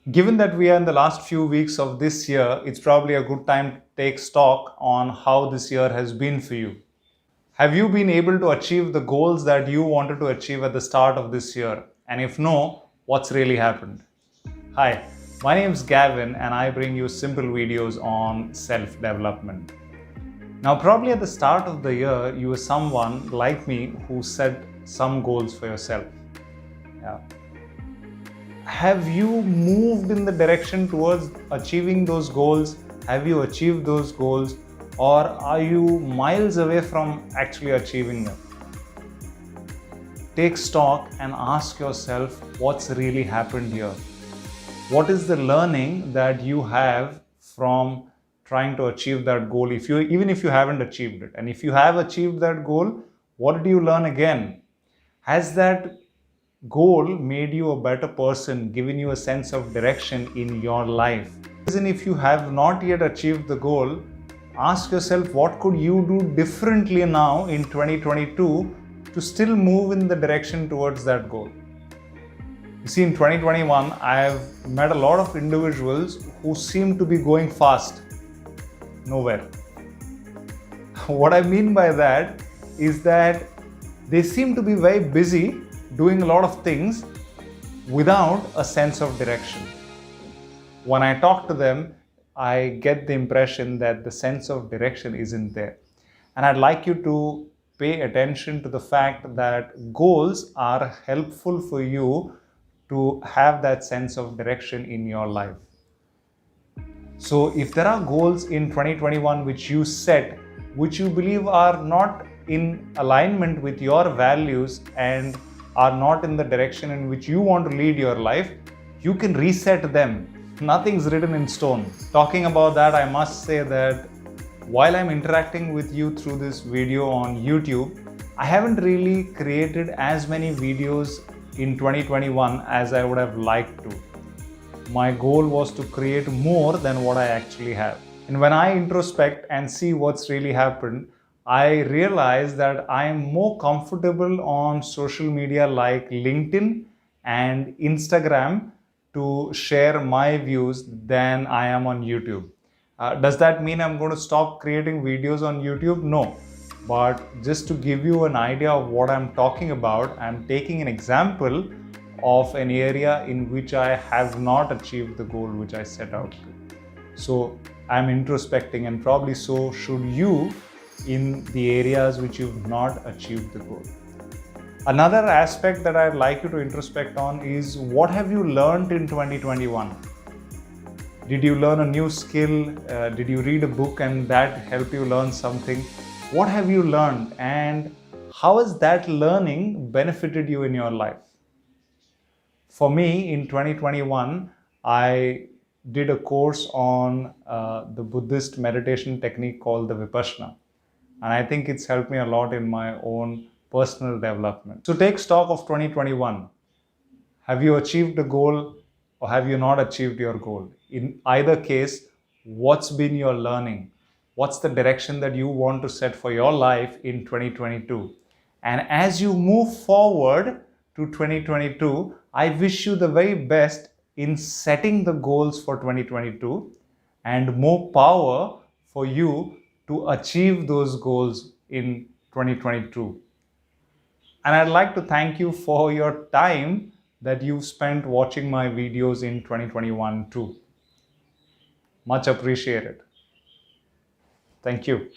Given that we are in the last few weeks of this year, it's probably a good time to take stock on how this year has been for you. Have you been able to achieve the goals that you wanted to achieve at the start of this year? And if no, what's really happened? Hi, my name is Gavin and I bring you simple videos on self-development. Now, probably at the start of the year, you were someone like me who set some goals for yourself. Yeah. Have you moved in the direction towards achieving those goals? Have you achieved those goals? Or are you miles away from actually achieving them? Take stock and ask yourself what's really happened here. What is the learning that you have from trying to achieve that goal, even if you haven't achieved it? And if you have achieved that goal, what did you learn again? Has that goal made you a better person, given you a sense of direction in your life? Even if you have not yet achieved the goal, ask yourself what could you do differently now in 2022 to still move in the direction towards that goal. You see, in 2021, I've met a lot of individuals who seem to be going fast, nowhere. What I mean by that is that they seem to be very busy doing a lot of things without a sense of direction. When I talk to them, I get the impression that the sense of direction isn't there. And I'd like you to pay attention to the fact that goals are helpful for you to have that sense of direction in your life. So if there are goals in 2021 which you set, which you believe are not in alignment with your values and are not in the direction in which you want to lead your life, you can reset them. Nothing's written in stone. Talking about that, I must say that while I'm interacting with you through this video on YouTube, I haven't really created as many videos in 2021 as I would have liked to. My goal was to create more than what I actually have. And when I introspect and see what's really happened, I realize that I am more comfortable on social media like LinkedIn and Instagram to share my views than I am on YouTube. Does that mean I'm going to stop creating videos on YouTube? No. But just to give you an idea of what I'm talking about, I'm taking an example of an area in which I have not achieved the goal which I set out to. So I'm introspecting, and probably so should you in the areas which you've not achieved the goal. Another aspect that I'd like you to introspect on is what have you learned in 2021? Did you learn a new skill? Did you read a book and that helped you learn something? What have you learned and how has that learning benefited you in your life? For me, in 2021, I did a course on the Buddhist meditation technique called the Vipassana. And I think it's helped me a lot in my own personal development. So take stock of 2021. Have you achieved a goal or have you not achieved your goal? In either case, what's been your learning? What's the direction that you want to set for your life in 2022? And as you move forward to 2022, I wish you the very best in setting the goals for 2022 and more power for you to achieve those goals in 2022. And I'd like to thank you for your time that you've spent watching my videos in 2021 too. Much appreciated. Thank you.